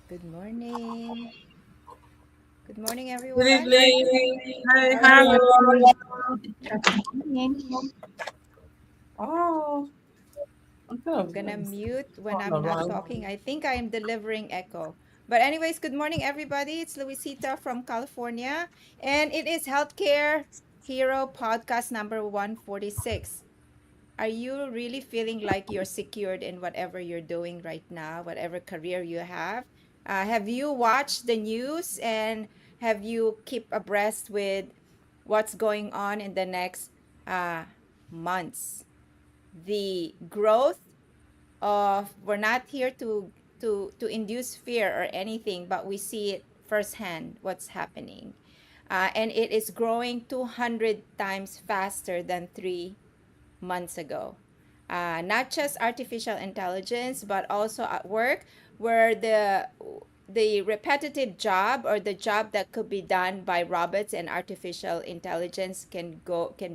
Good morning. Good morning, Good everyone. evening. Hi, How are hi you? everyone. Morning. Oh, I'm kind I'm of gonna mute when all I'm not around. talking. I think I am delivering echo. But anyways, good morning, everybody. It's Luisita from California, and it is Healthcare Hero Podcast number 146. Are you really feeling like you're secured in whatever you're doing right now, whatever career you have? Have you watched the news and have you keep abreast with what's going on in the next uh, months? The growth of we're not here to induce fear or anything, but we see it firsthand what's happening, and it is growing 200 times faster than 3 months ago. Not just artificial intelligence, but also at work, where the repetitive job or the job that could be done by robots and artificial intelligence can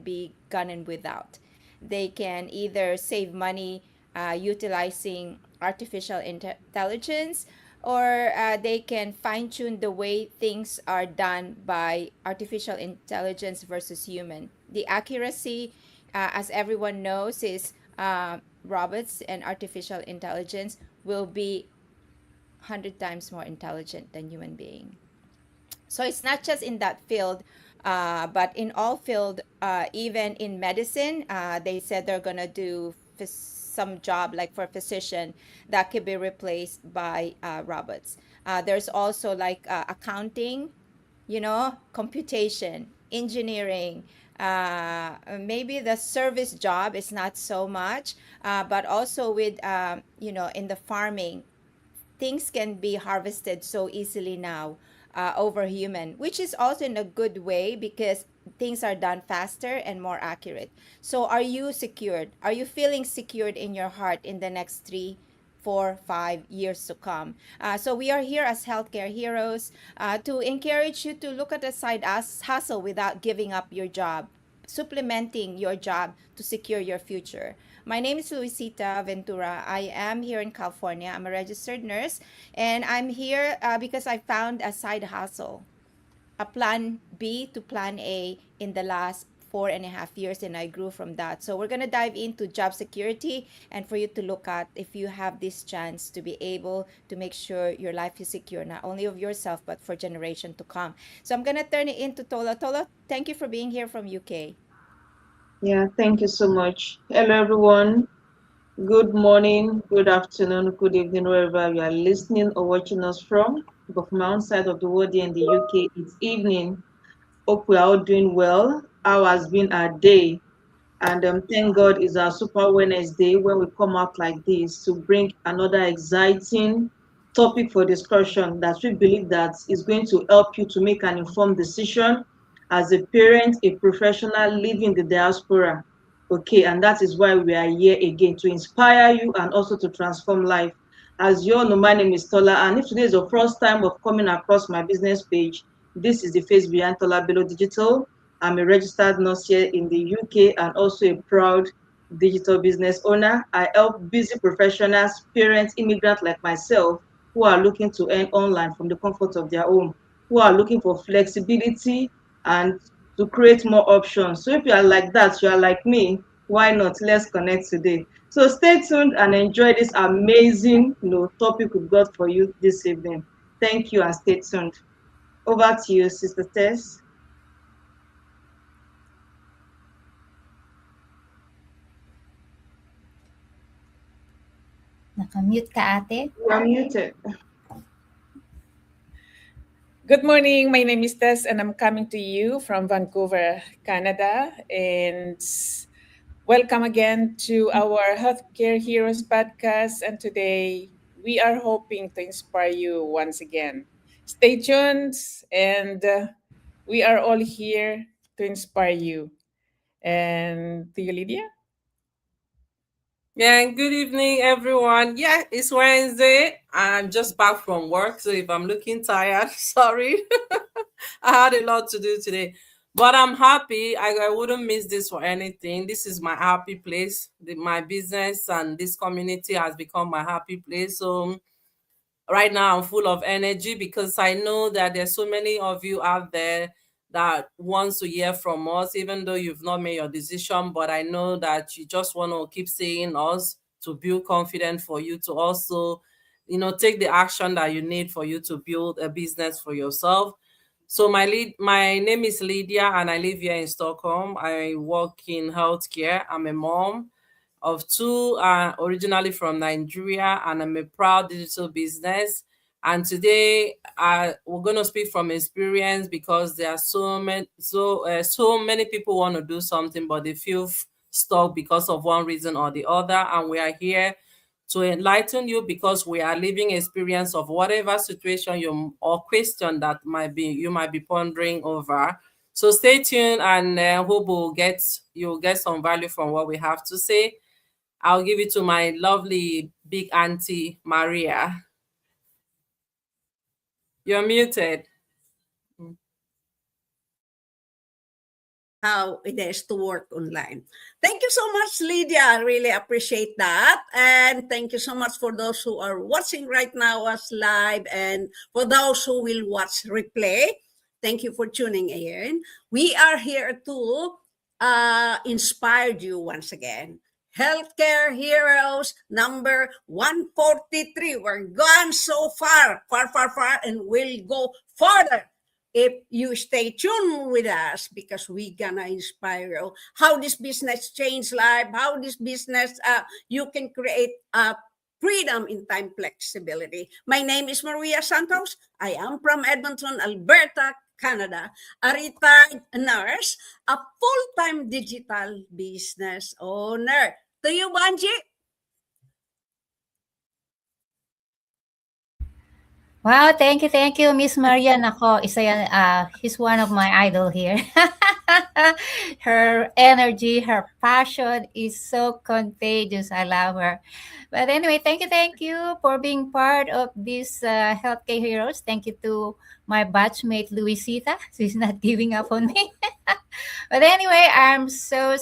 be gone without. They can either save money utilizing artificial intelligence, or they can fine tune the way things are done by artificial intelligence versus human. The accuracy, as everyone knows, is robots and artificial intelligence will be 100 times more intelligent than human being. So it's not just in that field, but in all field, even in medicine, they said they're gonna do some job like for physician that could be replaced by robots. There's also like accounting, computation, engineering. Maybe the service job is not so much, but also with in the farming, things can be harvested so easily now over human, which is also in a good way because things are done faster and more accurate. So, are you secured? Are you feeling secured in your heart in the next 3, 4, 5 years to come? So, we are here as healthcare heroes to encourage you to look at a side hustle without giving up your job, supplementing your job to secure your future. My name is Luisita Ventura. I am here in California. I'm a registered nurse, and I'm here because I found a side hustle, a plan B to plan A in the last 4.5 years, and I grew from that. So we're gonna dive into job security and for you to look at if you have this chance to be able to make sure your life is secure, not only of yourself but for generation to come. So I'm gonna turn it into Tola. Tola, thank you for being here from UK. Yeah, thank you so much. Hello, everyone. Good morning, good afternoon, good evening, wherever you are listening or watching us from. But from my own side of the world here in the UK, it's evening. Hope we are all doing well. How has been our day? And thank God it's our Super Wednesday when we come out like this to bring another exciting topic for discussion that we believe that is going to help you to make an informed decision as a parent, a professional living in the diaspora. Okay, and that is why we are here again to inspire you and also to transform life. As you all know, my name is Tola, and if today is your first time of coming across my business page, this is the face behind Tola Bello Digital. I'm a registered nurse here in the UK and also a proud digital business owner. I help busy professionals, parents, immigrants like myself who are looking to earn online from the comfort of their home, who are looking for flexibility and to create more options. So if you are like that, you are like me, why not? Let's connect today. So stay tuned and enjoy this amazing topic we've got for you this evening. Thank you and stay tuned. Over to you, Sister Tess. Naka-mute ka, ate? You are muted. Good morning. My name is Tess, and I'm coming to you from Vancouver, Canada. And welcome again to our Healthcare Heroes podcast. And today we are hoping to inspire you once again. Stay tuned, and we are all here to inspire you. And to you, Lydia? Yeah, good evening, everyone. Yeah, it's Wednesday. I'm just back from work, so if I'm looking tired, sorry. I had a lot to do today, but I'm happy. I wouldn't miss this for anything. This is my happy place. My business and this community has become my happy place. So right now I'm full of energy because I know that there's so many of you out there that wants to hear from us, even though you've not made your decision. But I know that you just want to keep seeing us to build confidence for you to also, take the action that you need for you to build a business for yourself. So my name is Lydia, and I live here in Stockholm. I work in healthcare. I'm a mom of two, originally from Nigeria, and I'm a proud digital business. And today, we're going to speak from experience because there are so many people want to do something, but they feel stuck because of one reason or the other. And we are here to enlighten you because we are living experience of whatever situation you or question that you might be pondering over. So stay tuned, and hope you'll get some value from what we have to say. I'll give it to my lovely big auntie Maria. You're muted. How it is to work online. Thank you so much, Lydia. I really appreciate that. And thank you so much for those who are watching right now us live, and for those who will watch replay. Thank you for tuning in. We are here to inspire you once again. Healthcare Heroes number 143. We're gone so far, far, far, far, and we'll go farther if you stay tuned with us, because we gonna inspire you how this business change life, how this business you can create freedom in time flexibility. My name is Maria Santos. I am from Edmonton, Alberta, Canada, a retired nurse, a full-time digital business owner. To you, Banji. Wow, thank you, Miss Maria. Nako, isa yan, he's one of my idol here. Her energy, her passion is so contagious. I love her. But anyway, thank you for being part of this Healthcare Heroes. Thank you to my batchmate, Luisita. She's not giving up on me. But anyway, I'm so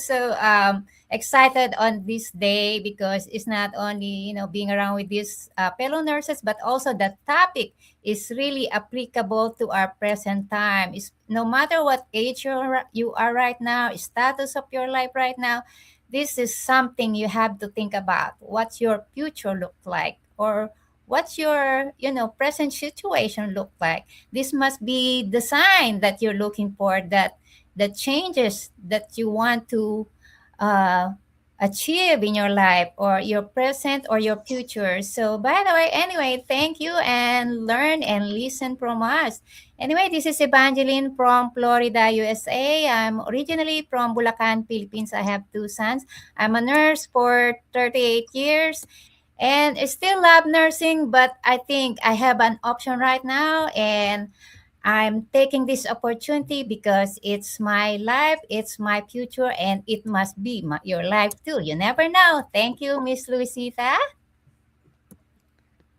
excited on this day because it's not only being around with these fellow nurses, but also the topic is really applicable to our present time. Is no matter what age you are right now, status of your life right now, this is something you have to think about. What's your future look like, or what's your present situation look like? This must be the sign that you're looking for, that the changes that you want to uh, achieve in your life, or your present or your future. So, by the way, anyway, thank you, and learn and listen from us. Anyway, this is Evangeline from Florida, USA. I'm originally from Bulacan, Philippines. I have two sons. I'm a nurse for 38 years and I still love nursing, but I think I have an option right now, and I'm taking this opportunity because it's my life, it's my future, and it must be your life too. You never know. Thank you, Miss Luisita.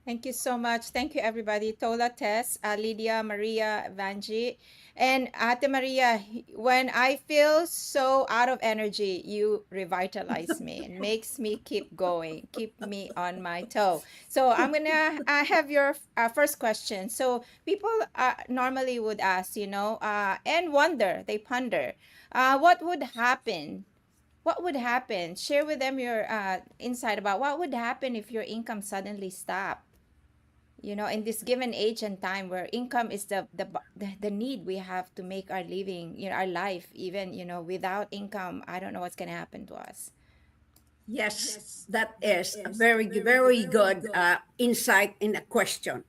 Thank you so much. Thank you, everybody. Tola, Tess, Lydia, Maria, Vanji. And Ate Maria, when I feel so out of energy, you revitalize me and makes me keep going, keep me on my toe. So I'm going to have your first question. So people normally would ask, and wonder, they ponder, what would happen? What would happen? Share with them your insight about what would happen if your income suddenly stopped. In this given age and time where income is the need we have to make our living, our life. Even without income, I don't know what's going to happen to us. Yes, that is a very good insight in a question.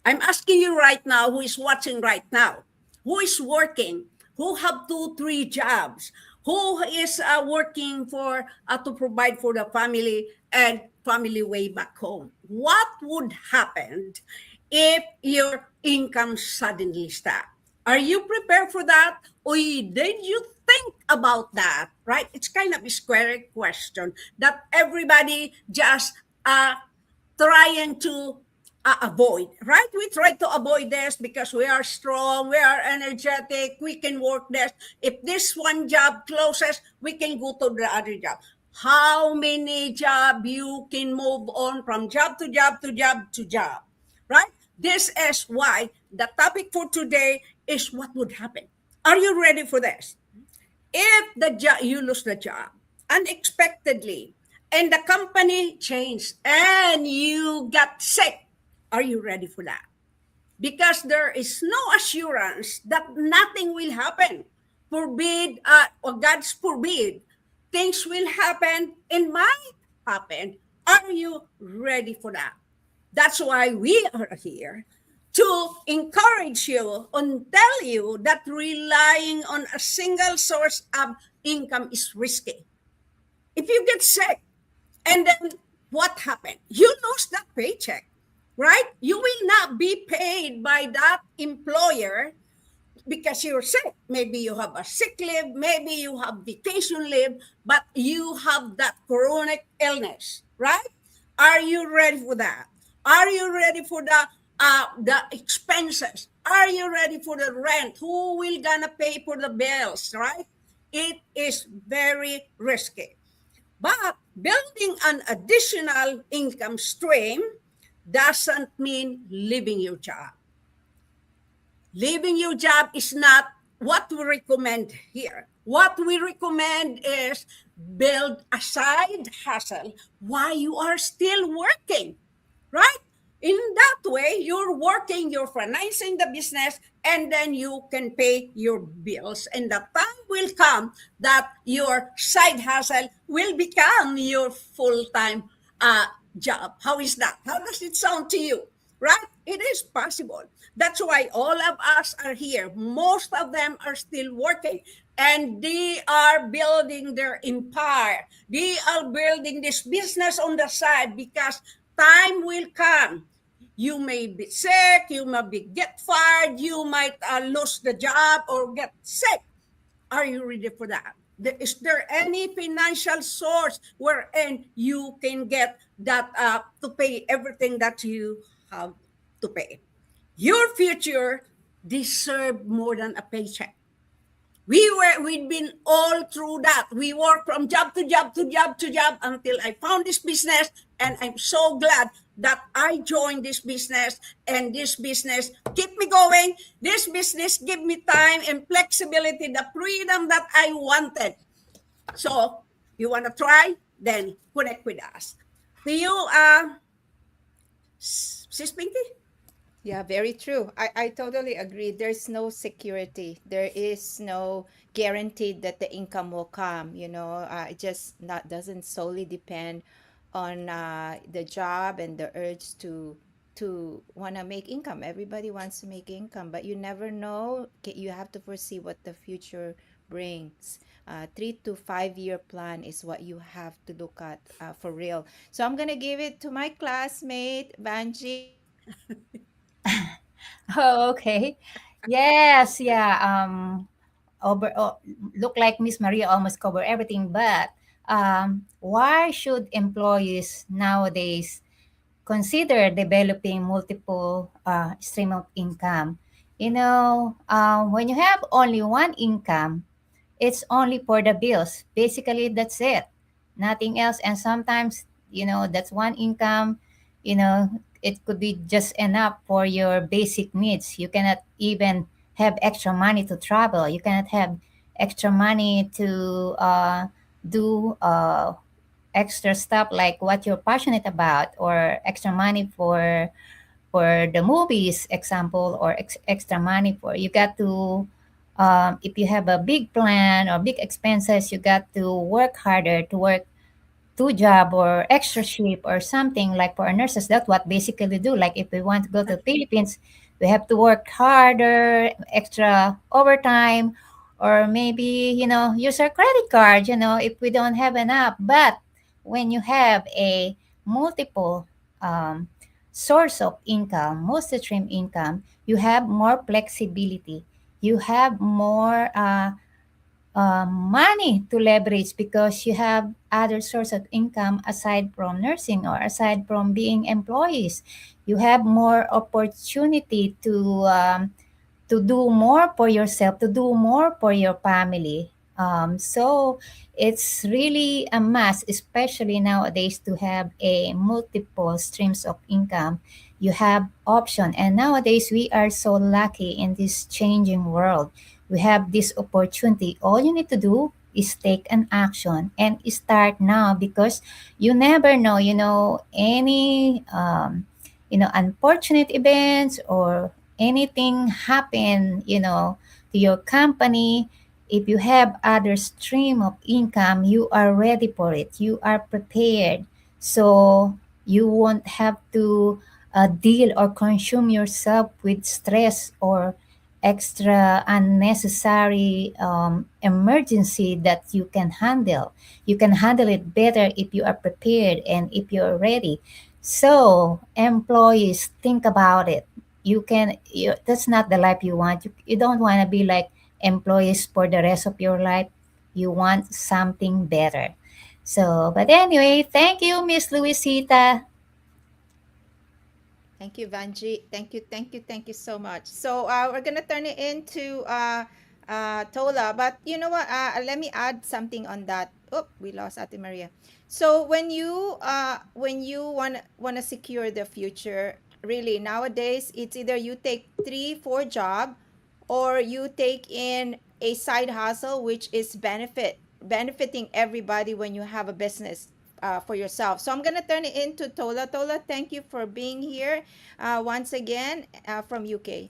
I'm asking you right now, who is watching right now, who is working, who have 2, 3 jobs, who is working for to provide for the family and family way back home. What would happen if your income suddenly stopped? Are you prepared for that? Or did you think about that? Right? It's kind of a scary question that everybody just trying to avoid, right? We try to avoid this because we are strong, we are energetic, we can work this. If this one job closes, we can go to the other job. How many job you can move on from job to job to job to job? right? This is why the topic for today is what would happen. Are you ready for this? If you lose the job unexpectedly and the company changed and you got sick, are you ready for that? Because there is no assurance that nothing will happen. Forbid, or God's forbid, things will happen and might happen. Are you ready for that? That's why we are here to encourage you and tell you that relying on a single source of income is risky. If you get sick, and then what happened? You lose that paycheck, right? You will not be paid by that employer because you're sick. Maybe you have a sick leave, maybe you have vacation leave, but you have that chronic illness, right? Are you ready for that? Are you ready for the expenses? Are you ready for the rent? Who will gonna pay for the bills, right? It is very risky. But building an additional income stream doesn't mean leaving your job. Leaving your job is not what we recommend here. What we recommend is build a side hustle while you are still working, right? In that way, you're working, you're financing the business, and then you can pay your bills. And the time will come that your side hustle will become your full time job. How is that? How does it sound to you? Right? It is possible. That's why all of us are here. Most of them are still working and they are building their empire. They are building this business on the side because time will come. You may be sick, you may be get fired, you might lose the job or get sick. Are you ready for that? Is there any financial source wherein you can get that to pay everything that you have to pay? Your future deserves more than a paycheck. We'd been all through that. We worked from job to job to job to job until I found this business, and I'm so glad that I joined this business, and this business keep me going. This business give me time and flexibility, the freedom that I wanted. So you want to try? Then connect with us. Do you, Sis Pinky? Yeah, very true. I totally agree. There's no security. There is no guarantee that the income will come, it just not doesn't solely depend on the job and the urge to want to make income. Everybody wants to make income, but you never know. You have to foresee what the future brings. 3 to 5 year plan is what you have to look at for real. So I'm gonna give it to my classmate, Banji. Oh, okay. Yes, yeah. Over look like Miss Maria almost covered everything, but why should employees nowadays consider developing multiple stream of income? When you have only one income, it's only for the bills. Basically, that's it. Nothing else. And sometimes, that's one income, you know, it could be just enough for your basic needs. You cannot even have extra money to travel. You cannot have extra money to do extra stuff like what you're passionate about, or extra money for the movies example, or extra money for you got to if you have a big plan or big expenses, you got to work harder to work two job or extra shift or something. Like for our nurses, that's what basically do. Like if we want to go to the Philippines, we have to work harder, extra overtime, or maybe use our credit card, if we don't have enough. But when you have a multiple um, source of income, multi-stream income, you have more flexibility, you have more money to leverage because you have other source of income aside from nursing or aside from being employees. You have more opportunity to do more for yourself, to do more for your family. So it's really a must, especially nowadays, to have a multiple streams of income. You have option, and nowadays we are so lucky in this changing world. We have this opportunity. All you need to do is take an action and start now, because you never know, any unfortunate events or anything happen, to your company. If you have other stream of income, you are ready for it, you are prepared, so you won't have to deal or consume yourself with stress or extra unnecessary emergency that you can handle. You can handle it better if you are prepared and if you're ready. So employees, think about it. That's not the life you want. You don't want to be like employees for the rest of your life. You want something better. So, but anyway, thank you, Miss Luisita. Thank you, Vanji. Thank you so much. So we're gonna turn it into Tola, but you know what? Let me add something on that. Oh, we lost Ate Maria. So when you wanna secure the future, really nowadays it's either you take 3, 4 job, or you take in a side hustle, which is benefiting everybody when you have a business for yourself. So I'm gonna turn it into Tola. Tola, thank you for being here once again from UK.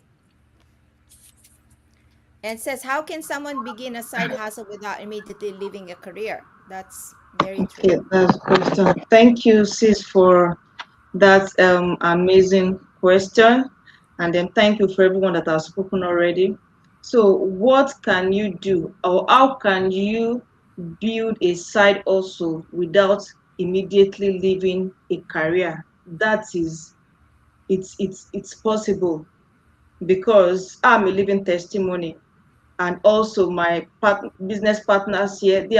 And says, how can someone begin a side hustle without immediately leaving a career? That's very true. Okay, that's a question. Thank you, sis, for that amazing question. And then thank you for everyone that has spoken already. So, what can you do, or how can you build a side also without immediately leaving a career? That is, it's possible, because I'm a living testimony, and also my business partners here, they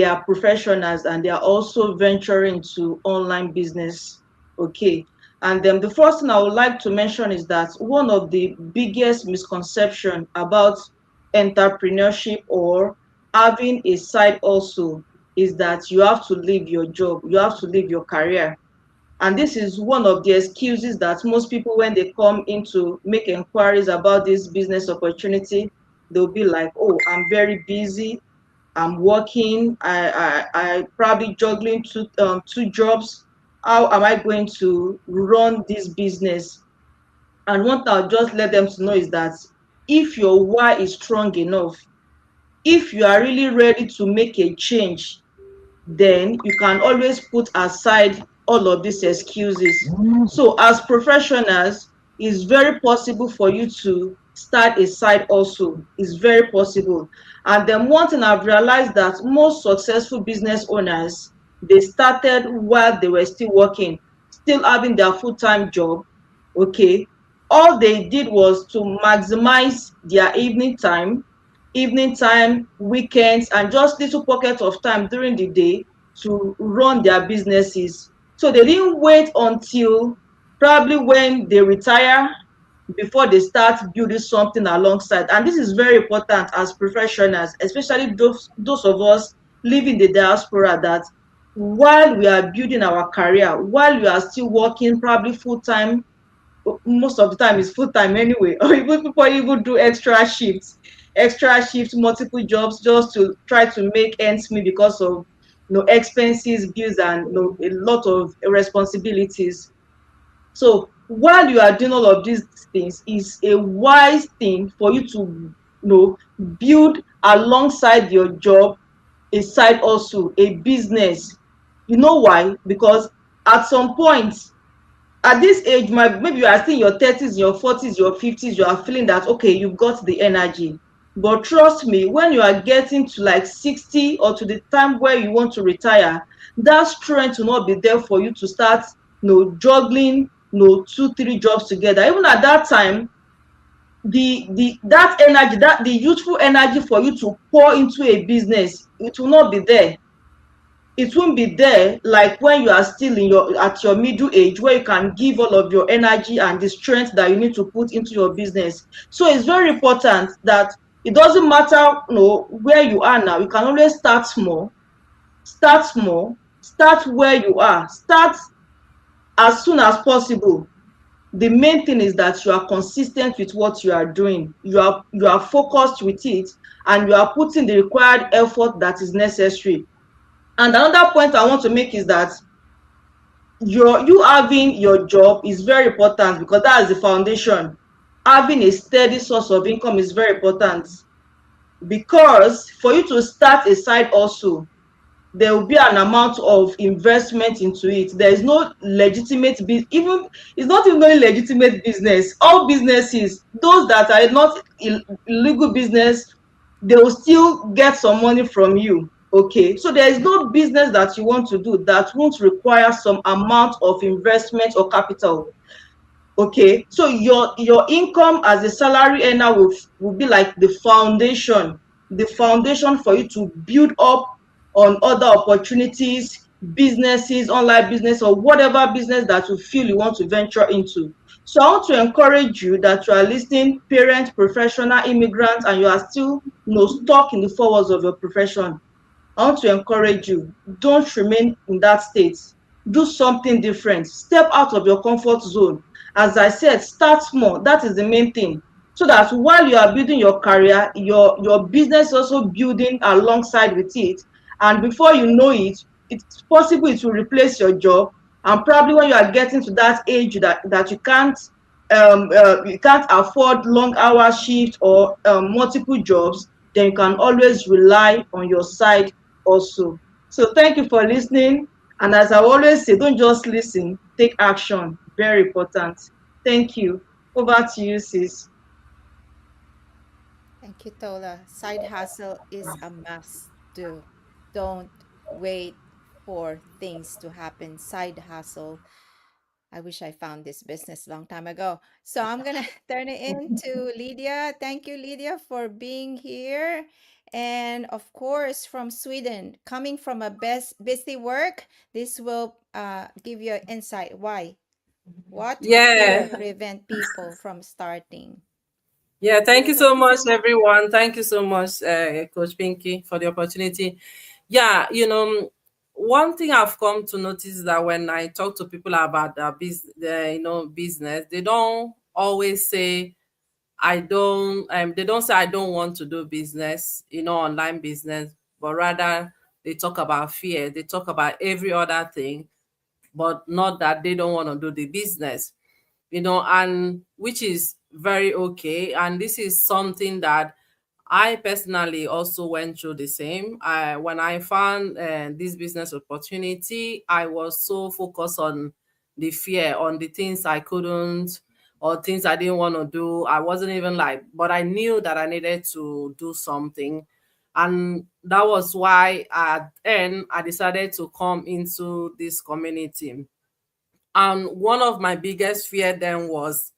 are professionals, and they are also venturing to online business. Okay. And then the first thing I would like to mention is that one of the biggest misconception about entrepreneurship or having a side also is that you have to leave your job, you have to leave your career. And this is one of the excuses that most people, when they come in to make inquiries about this business opportunity, they'll be like, oh, I'm very busy, I'm working, I probably juggling two jobs. How am I going to run this business? And what I'll just let them to know is that if your why is strong enough, if you are really ready to make a change, then you can always put aside all of these excuses. So, as professionals, it's very possible for you to start a side also. It's very possible. And then one thing I've realized, that most successful business owners, they started while they were still working, still having their full-time job. Okay. All they did was to maximize their evening time, weekends, and just little pockets of time during the day to run their businesses. So they didn't wait until probably when they retire before they start building something alongside. And this is very important as professionals, especially those of us living the diaspora, that while we are building our career, while we are still working probably full time, most of the time is full time anyway, or even people even do extra shifts, multiple jobs, just to try to make ends meet because of expenses, bills, and a lot of responsibilities. So while you are doing all of these things, is a wise thing for you to build alongside your job a side also, a business. You know why? Because at some point, at this age, maybe you are still in your 30s, your 40s, your 50s, you are feeling that, okay, you've got the energy. But trust me, when you are getting to like 60, or to the time where you want to retire, that strength will not be there for you to start juggling 2, 3 jobs together. Even at that time, that energy, that the youthful energy for you to pour into a business, it will not be there. It won't be there like when you are still at your middle age, where you can give all of your energy and the strength that you need to put into your business. So it's very important that It doesn't matter, where you are now. You can always start small, start small, start where you are, start as soon as possible. The main thing is that you are consistent with what you are doing. You are focused with it, and you are putting the required effort that is necessary. And another point I want to make is that you having your job is very important, because that is the foundation. Having a steady source of income is very important, because for you to start a side also, there will be an amount of investment into it. There is no legitimate even it's not even only legitimate business. All businesses, those that are not illegal business, they will still get some money from you. Okay, so there is no business that you want to do that won't require some amount of investment or capital. Okay, so your income as a salary earner will be like the foundation for you to build up on other opportunities, businesses, online business, or whatever business that you feel you want to venture into. So I want to encourage you that you are listening, parent, professional, immigrant, and you are still, stuck in the four walls of your profession. I want to encourage you, don't remain in that state. Do something different. Step out of your comfort zone. As I said, start small. That is the main thing. So that while you are building your career, your business is also building alongside with it. And before you know it, it's possible it will replace your job. And probably when you are getting to that age that you can't afford long hour shift or multiple jobs, then you can always rely on your side also. So thank you for listening. And as I always say, don't just listen, take action. Very important. Thank you. Over to you, sis. Thank you, Tola. Side hustle is a must do. Don't wait for things to happen. Side hustle. I wish I found this business long time ago. So I'm gonna turn it into Lydia. Thank you, Lydia, for being here. And of course, from Sweden, coming from a best busy work, this will give you an insight. Why? What fear Yeah. prevent people from starting? Yeah, thank you so much, everyone. Thank you so much, Coach Pinky, for the opportunity. Yeah, one thing I've come to notice is that when I talk to people about business, they don't always say I don't. They don't say I don't want to do business, online business, but rather they talk about fear. They talk about every other thing, but not that they don't want to do the business, and which is very okay. And this is something that I personally also went through the same. When I found this business opportunity, I was so focused on the fear, on the things I couldn't or things I didn't want to do. I wasn't even like, but I knew that I needed to do something. And that was why at the end, I decided to come into this community. And one of my biggest fear then was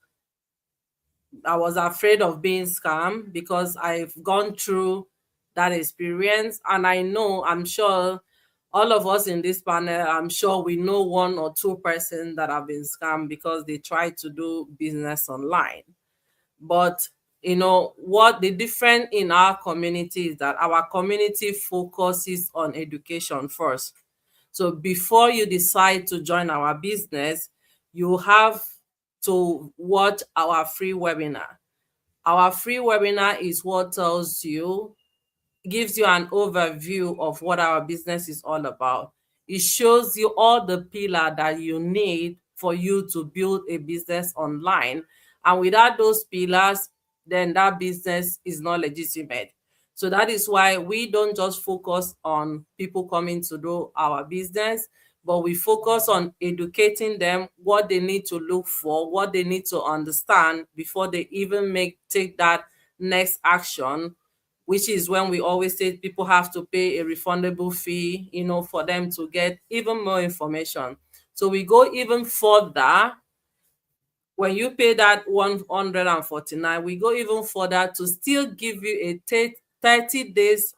I was afraid of being scammed because I've gone through that experience. And I'm sure all of us in this panel, I'm sure we know one or two persons that have been scammed because they tried to do business online. But what the difference in our community is that our community focuses on education first. So before you decide to join our business, you have to watch our free webinar. Our free webinar is what gives you an overview of what our business is all about. It shows you all the pillar that you need for you to build a business online. And without those pillars, then that business is not legitimate. So that is why we don't just focus on people coming to do our business, but we focus on educating them what they need to look for, what they need to understand before they even take that next action, which is when we always say people have to pay a refundable fee, for them to get even more information. So we go even further. When you pay that 149, we go even further to still give you a 30 days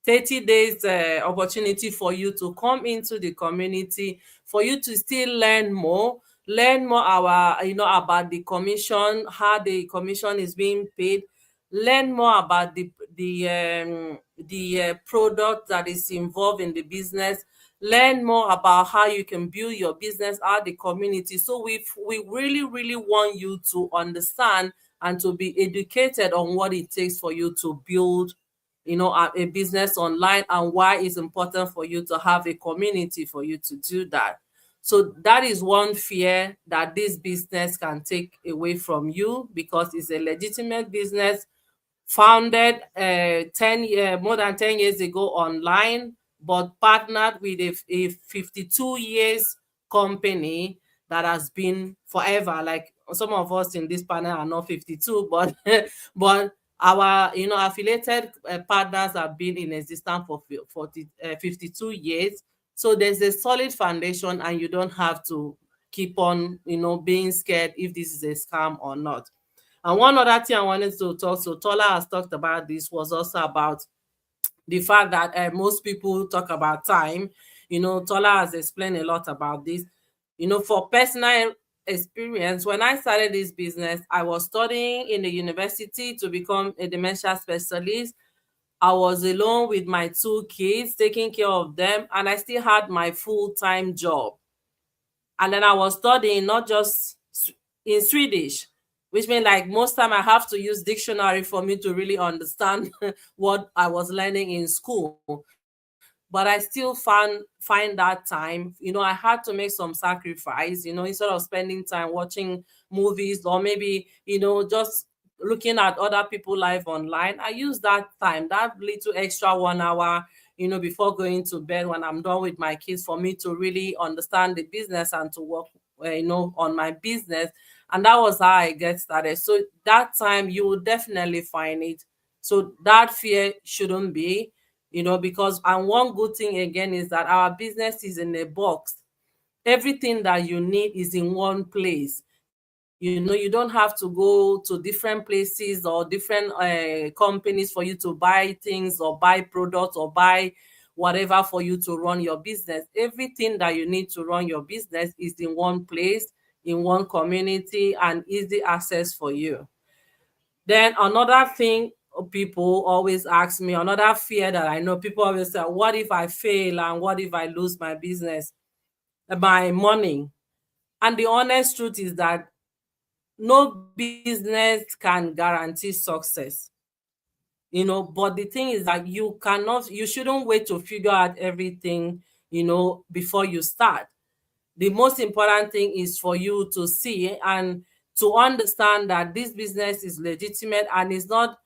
30 days opportunity for you to come into the community, for you to still learn more, learn more about the commission, how the commission is being paid, learn more about the product that is involved in the business, learn more about how you can build your business out the community. So we really really want you to understand and to be educated on what it takes for you to build a business online, and why it's important for you to have a community for you to do that. So that is one fear that this business can take away from you, because it's a legitimate business founded more than 10 years ago online, but partnered with a 52 years company that has been forever. Like some of us in this panel are not 52, but but our affiliated partners have been in existence for 52 years. So there's a solid foundation, and you don't have to keep on being scared if this is a scam or not. And one other thing I wanted to talk, so Tola has talked about this, was also about the fact that most people talk about time. Tola has explained a lot about this. For personal experience, when I started this business, I was studying in the university to become a dementia specialist. I was alone with my two kids, taking care of them, and I still had my full-time job. And then I was studying not just in Swedish, which means like most time I have to use dictionary for me to really understand what I was learning in school. But I still find that time. I had to make some sacrifice, instead of spending time watching movies, or maybe, just looking at other people live online. I use that time, that little extra 1 hour, before going to bed when I'm done with my kids, for me to really understand the business and to work, on my business. And that was how I get started. So that time you will definitely find it. So that fear shouldn't be, because, and one good thing again is that our business is in a box. Everything that you need is in one place. You don't have to go to different places or different companies for you to buy things or buy products or buy whatever for you to run your business. Everything that you need to run your business is in one place, in one community, and easy access for you. Then another thing people always ask me, another fear that I know people always say, what if I fail, and what if I lose my business, my money? And the honest truth is that no business can guarantee success. But the thing is that you shouldn't wait to figure out everything, before you start. The most important thing is for you to see and to understand that this business is legitimate, and it's not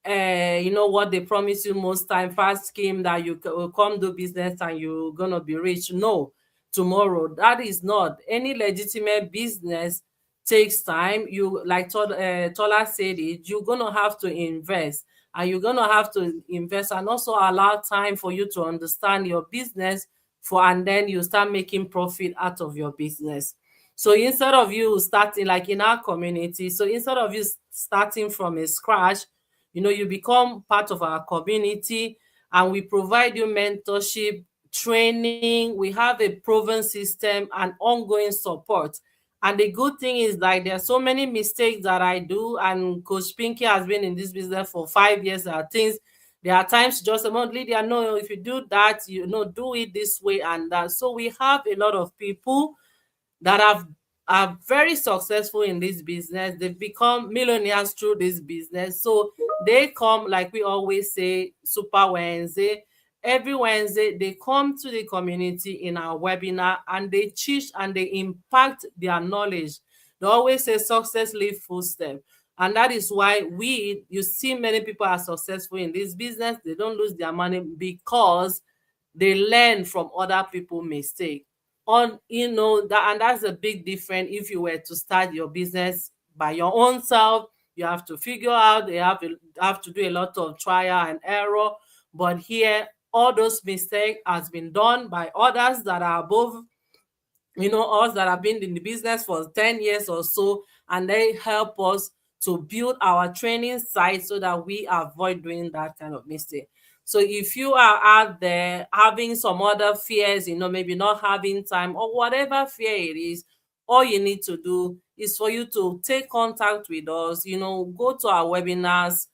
what they promise you most time, fast scheme that you will come do business and you're gonna be rich. No, tomorrow. That is not. Any legitimate business takes time. You, like Tola said it, you're gonna have to invest, and you're gonna have to invest and also allow time for you to understand your business, and then you start making profit out of your business. So instead of you starting, like in our community, so instead of you starting from a scratch, you become part of our community, and we provide you mentorship, training. We have a proven system and ongoing support. And the good thing is, like, there are so many mistakes that I do, and Coach Pinky has been in this business for 5 years. There are times just a month, Lydia, no, if you do that, do it this way and that. So we have a lot of people that are very successful in this business. They've become millionaires through this business. So they come, like we always say, Super Wednesday. Every Wednesday, they come to the community in our webinar, and they teach and they impact their knowledge. They always say success leave footsteps. And that is why you see many people are successful in this business. They don't lose their money because they learn from other people's mistakes. And that's a big difference. If you were to start your business by your own self, you have to figure out, you have to do a lot of trial and error. But here, all those mistakes has been done by others that are above, us that have been in the business for 10 years or so, and they help us to build our training site so that we avoid doing that kind of mistake. So if you are out there having some other fears, maybe not having time or whatever fear it is, all you need to do is for you to take contact with us, go to our webinars,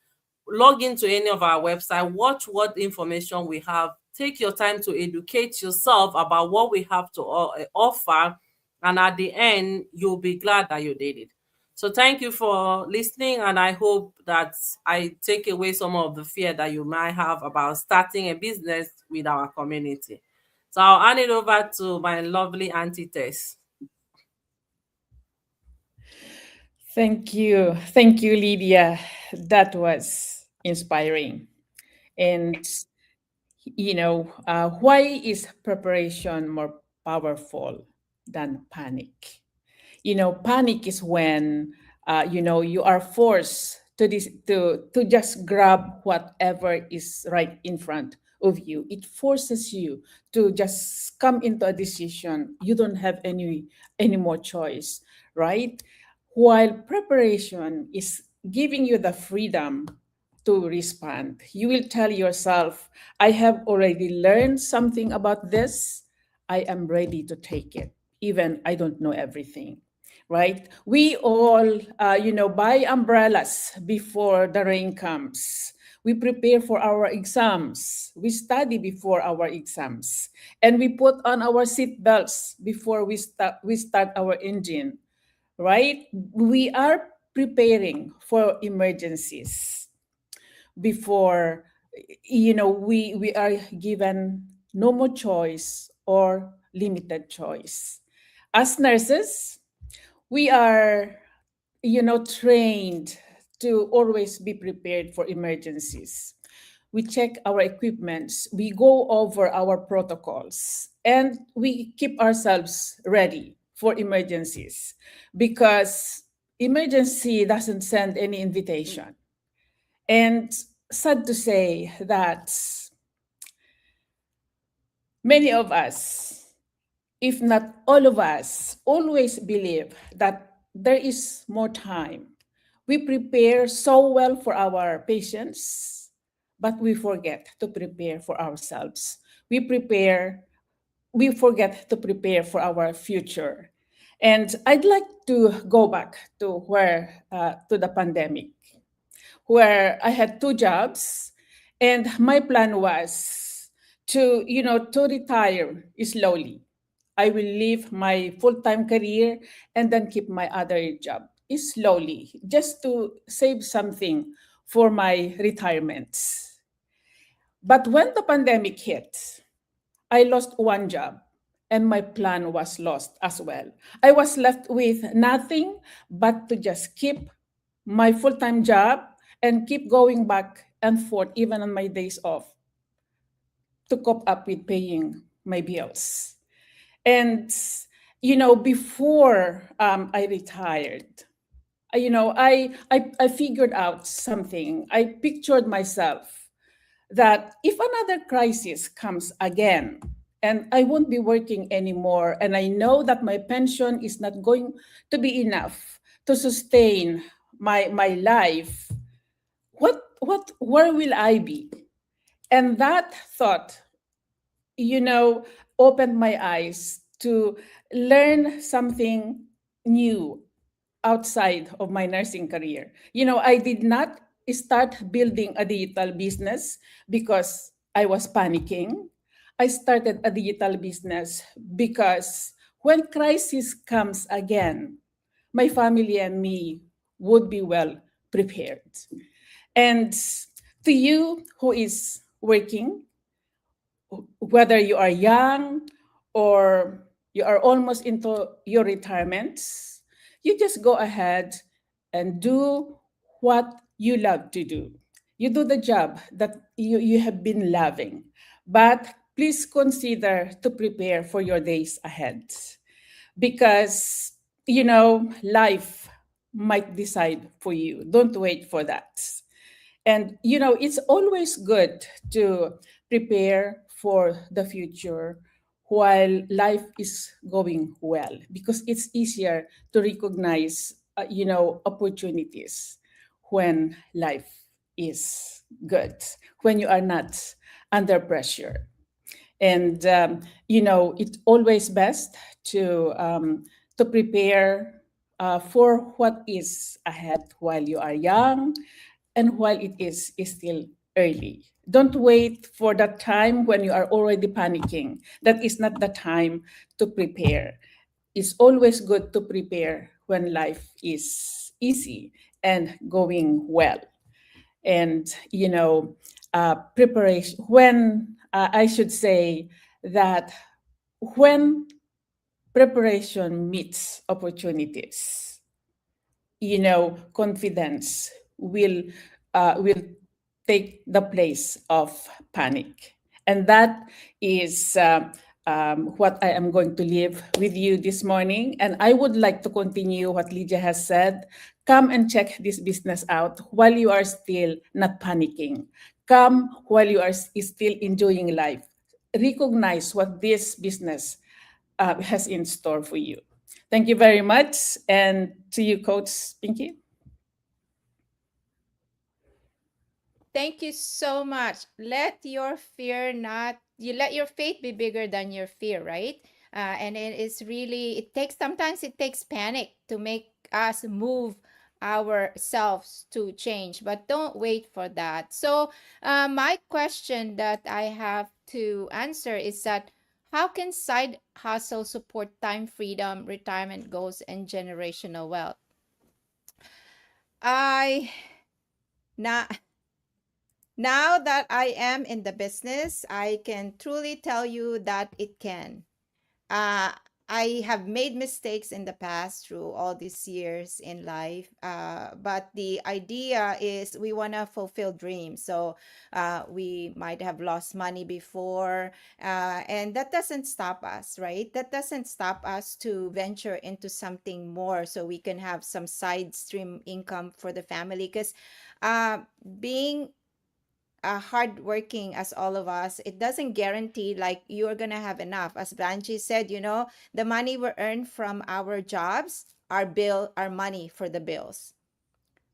log into any of our website, watch what information we have, take your time to educate yourself about what we have to offer, and at the end, you'll be glad that you did it. So thank you for listening, and I hope that I take away some of the fear that you might have about starting a business with our community. So I'll hand it over to my lovely Auntie Tess. Thank you. Thank you, Lydia. That was inspiring. And, why is preparation more powerful than panic? Panic is when, you are forced to just grab whatever is right in front of you. It forces you to just come into a decision. You don't have any more choice, right? While preparation is giving you the freedom to respond. You will tell yourself, I have already learned something about this. I am ready to take it, even I don't know everything, right? We all, buy umbrellas before the rain comes. We prepare for our exams. We study before our exams. And we put on our seat belts before we start our engine, right? We are preparing for emergencies before we are given no more choice or limited choice. As nurses, we are trained to always be prepared for emergencies. We check our equipments, we go over our protocols, and we keep ourselves ready for emergencies, because emergency doesn't send any invitation. And sad to say that many of us, if not all of us, always believe that there is more time. We prepare so well for our patients, but we forget to prepare for ourselves. We forget to prepare for our future. And I'd like to go back to the pandemic, where I had two jobs, and my plan was to retire slowly. I will leave my full-time career and then keep my other job slowly, just to save something for my retirement. But when the pandemic hit, I lost one job, and my plan was lost as well. I was left with nothing but to just keep my full-time job and keep going back and forth even on my days off to cope up with paying my bills. And before I retired, I figured out something. I pictured myself that if another crisis comes again and I won't be working anymore, and I know that my pension is not going to be enough to sustain my life, where will I be? And that thought, opened my eyes to learn something new outside of my nursing career. I did not start building a digital business because I was panicking. I started a digital business because when crisis comes again, my family and me would be well prepared. And to you who is working, whether you are young or you are almost into your retirement, you just go ahead and do what you love to do. You do the job that you have been loving, but please consider to prepare for your days ahead, because life might decide for you. Don't wait for that. And it's always good to prepare for the future while life is going well, because it's easier to recognize opportunities when life is good, when you are not under pressure. And it's always best to prepare for what is ahead while you are young and while it is still early. Don't wait for that time when you are already panicking. That is not the time to prepare. It's always good to prepare when life is easy and going well. And, preparation, when I should say that when preparation meets opportunities, confidence will take the place of panic, and that is what I am going to leave with you this morning. And I would like to continue what Lydia has said. Come and check this business out while you are still not panicking. Come while you are still enjoying life. Recognize what this business has in store for you. Thank you very much. And to you, Coach Pinky. Thank you so much. Let your faith be bigger than your fear, right? And it is really, sometimes it takes panic to make us move ourselves to change, but don't wait for that. So, my question that I have to answer is that how can side hustle support time freedom, retirement goals, and generational wealth? I, now, Now that I am in the business, I can truly tell you that it can. Uh, I have made mistakes in the past through all these years in life, but the idea is we want to fulfill dreams. So we might have lost money before, and that doesn't stop us, right? That doesn't stop us to venture into something more so we can have some side stream income for the family. Because being hardworking as all of us, it doesn't guarantee like you're gonna have enough. As Banji said, the money we earn from our jobs, our money for the bills.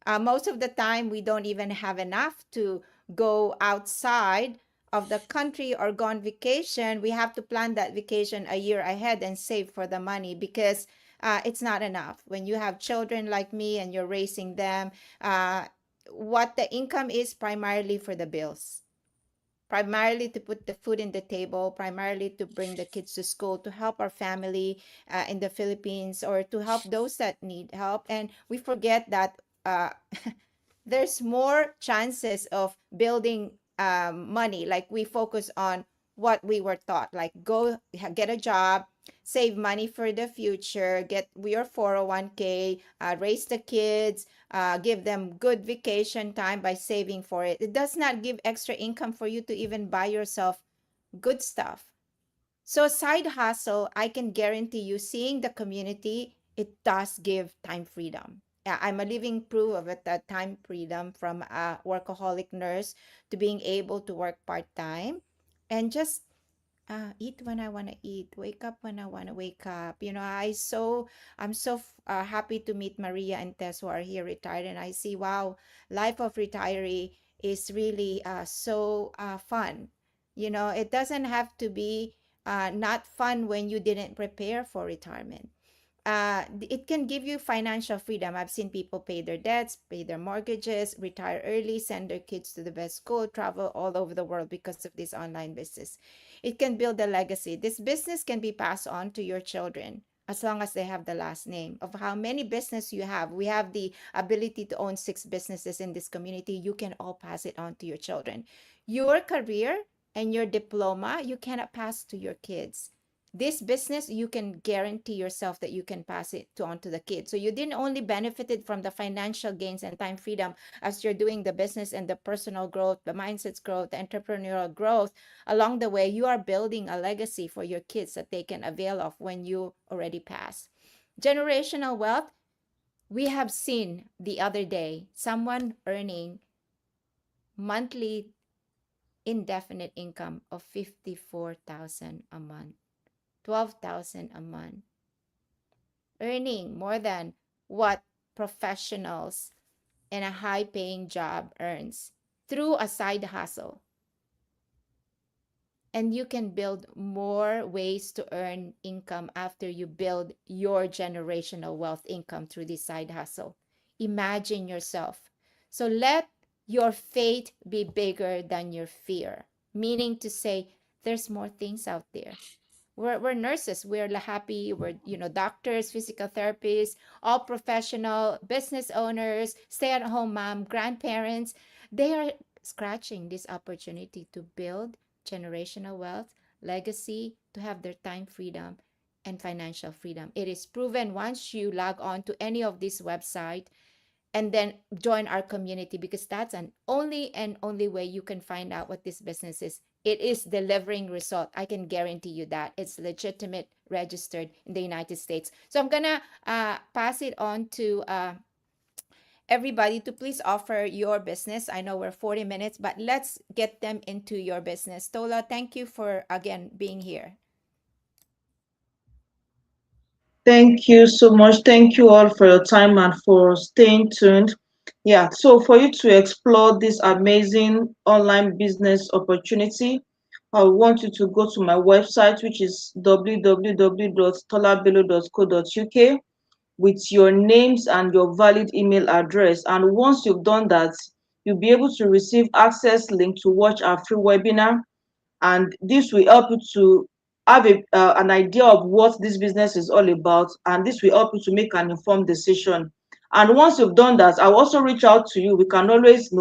Most of the time, we don't even have enough to go outside of the country or go on vacation. We have to plan that vacation a year ahead and save for the money because it's not enough. When you have children like me and you're raising them, uh, what the income is primarily for the bills, primarily to put the food in the table, primarily to bring the kids to school, to help our family in the Philippines, or to help those that need help. And we forget that there's more chances of building money. Like we focus on what we were taught, like get a job, save money for the future, get your 401k, raise the kids, give them good vacation time by saving for it. It does not give extra income for you to even buy yourself good stuff. So side hustle, I can guarantee you, seeing the community, it does give time freedom. Yeah, I'm a living proof of it, that time freedom from a workaholic nurse to being able to work part-time and just eat when I want to eat, wake up when I want to wake up. I'm so happy to meet Maria and Tess who are here retired, and I see, wow, life of retiree is really so fun. It doesn't have to be not fun when you didn't prepare for retirement. It can give you financial freedom. I've seen people pay their debts, pay their mortgages, retire early, send their kids to the best school, travel all over the world because of this online business. It can build a legacy. This business can be passed on to your children as long as they have the last name. Of how many business you have, we have the ability to own 6 businesses in this community. You can all pass it on to your children. Your career and your diploma, you cannot pass to your kids. This business, you can guarantee yourself that you can pass it on to the kids. So you didn't only benefited from the financial gains and time freedom as you're doing the business and the personal growth, the mindsets growth, the entrepreneurial growth. Along the way, you are building a legacy for your kids that they can avail of when you already pass. Generational wealth, we have seen the other day someone earning monthly indefinite income of 54,000 a month, 12,000 a month, earning more than what professionals in a high paying job earns through a side hustle. and you can build more ways to earn income after you build your generational wealth income through this side hustle. Imagine yourself. So let your faith be bigger than your fear, meaning to say, there's more things out there. We're nurses, we're happy, we're doctors, physical therapists, all professional business owners, stay-at-home mom, grandparents. They are scratching this opportunity to build generational wealth, legacy, to have their time freedom and financial freedom. It is proven once you log on to any of these websites and then join our community, because that's an only and only way you can find out what this business is. It is delivering result. I can guarantee you that it's legitimate, registered in the United States. So I'm gonna pass it on to everybody to please offer your business. I know we're 40 minutes, but let's get them into your business. Tola, thank you for again being here. Thank you so much. Thank you all for your time and for staying tuned. Yeah, so for you to explore this amazing online business opportunity, I want you to go to my website, which is www.tolabelo.co.uk, with your names and your valid email address. And once you've done that, you'll be able to receive access link to watch our free webinar, and this will help you to have an idea of what this business is all about, and this will help you to make an informed decision. And once you've done that, I'll also reach out to you. We can always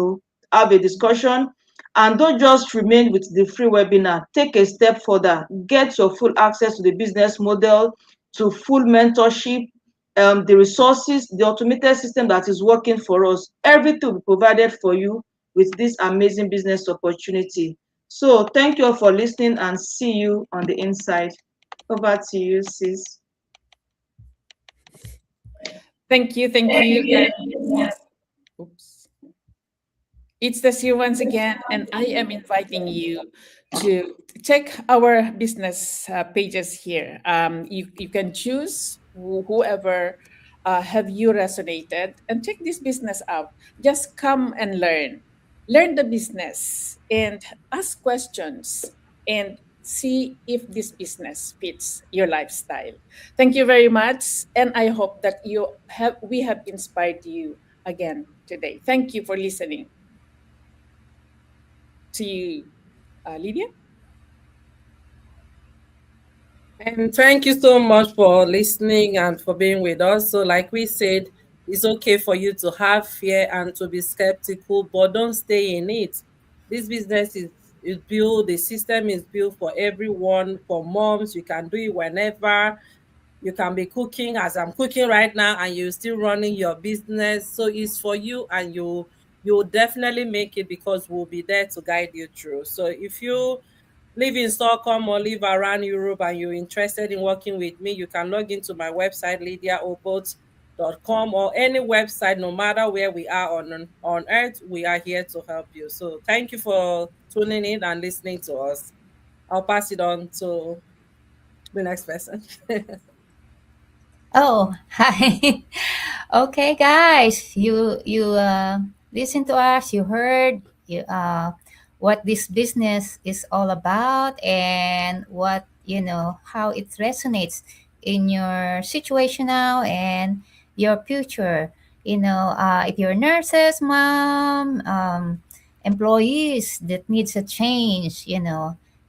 have a discussion, and don't just remain with the free webinar. Take a step further, get your full access to the business model, to full mentorship, the resources, the automated system that is working for us. Everything will be provided for you with this amazing business opportunity. So thank you all for listening, and see you on the inside. Over to you, sis. Thank you, thank you. And oops. It's Desir once again, and I am inviting you to check our business pages here. You can choose whoever have you resonated, and check this business out. Just come and learn the business, and ask questions, and see if this business fits your lifestyle. Thank you very much, and I hope that we have inspired you again today. Thank you for listening. To you, Lydia. And thank you so much for listening and for being with us. So, like we said, it's okay for you to have fear and to be skeptical, but don't stay in it. This business is built, the system is built for everyone, for moms. You can do it whenever. You can be cooking as I'm cooking right now, and you're still running your business. So it's for you, and you'll definitely make it, because we'll be there to guide you through. So if you live in Stockholm or live around Europe and you're interested in working with me, you can log into my website, lydiaopot.com, or any website. No matter where we are on earth, we are here to help you. So thank you for tuning in and listening to us. I'll pass it on to the next person. Oh, hi. Okay, guys, you listen to us. You heard what this business is all about, and what how it resonates in your situation now and your future. If you're nurses, mom, employees that needs a change,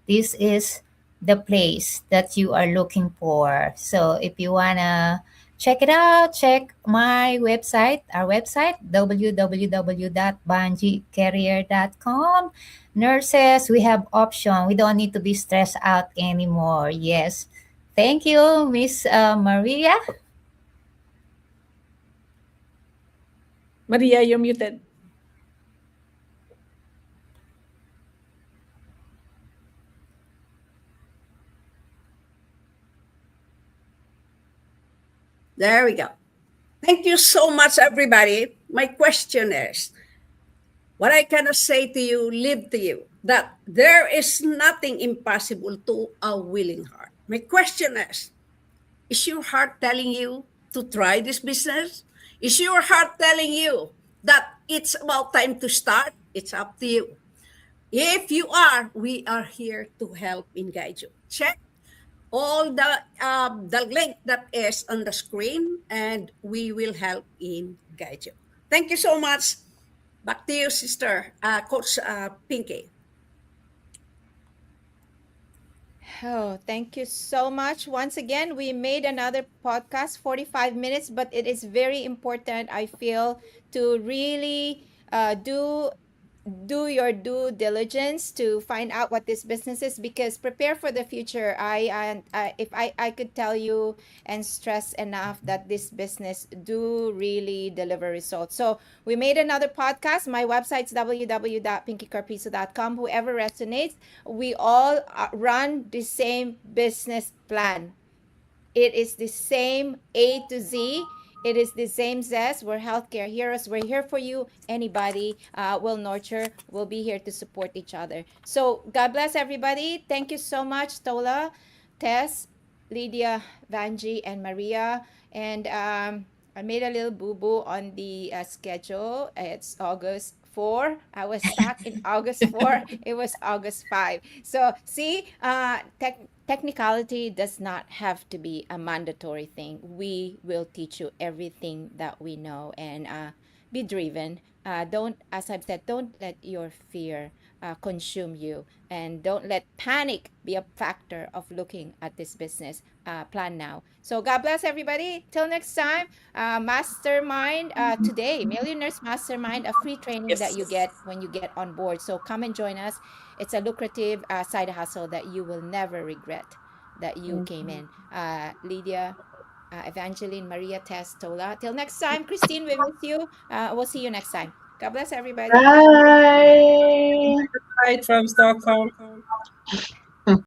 this is the place that you are looking for. So if you wanna check it out, check my website, our website, www.banjicarrier.com. Nurses, we have option. We don't need to be stressed out anymore. Yes. Thank you, Miss Maria. Maria, you're muted. There we go. Thank you so much, everybody. My question is, what I cannot say to you, live to you, that there is nothing impossible to a willing heart. My question is your heart telling you to try this business? Is your heart telling you that it's about time to start? It's up to you. If you are, we are here to help and guide you. Check all the link that is on the screen, and we will help in guide you. Thank you so much. Back to you, sister, Coach Pinky. Oh, thank you so much. Once again, we made another podcast, 45 minutes, but it is very important, I feel, to really do your due diligence to find out what this business is, because prepare for the future. If I could tell you and stress enough that this business do really deliver results. So we made another podcast. My website's www.pinkycarpizo.com. Whoever resonates, we all run the same business plan. It is the same A to Z. It is the same zest. We're healthcare heroes. We're here for you. Anybody will nurture. We'll be here to support each other. So God bless everybody. Thank you so much, Tola, Tess, Lydia, Vanji, and Maria. And I made a little boo boo on the schedule. It's August 4. I was stuck in August 4. It was August 5. So, see, technicality does not have to be a mandatory thing. We will teach you everything that we know, and be driven. Don't, as I've said, don't let your fear consume you, and don't let panic be a factor of looking at this business. Plan now. So God bless everybody. Till next time, mastermind today, Millionaires Mastermind, a free training that you Yes. get when you get on board. So come and join us. It's a lucrative side hustle that you will never regret that you came Mhm. in. Lydia, Evangeline, Maria, Tess, Tola. Till next time, Christine, we miss you. We'll see you next time. God bless everybody. Bye. Right from Stockholm.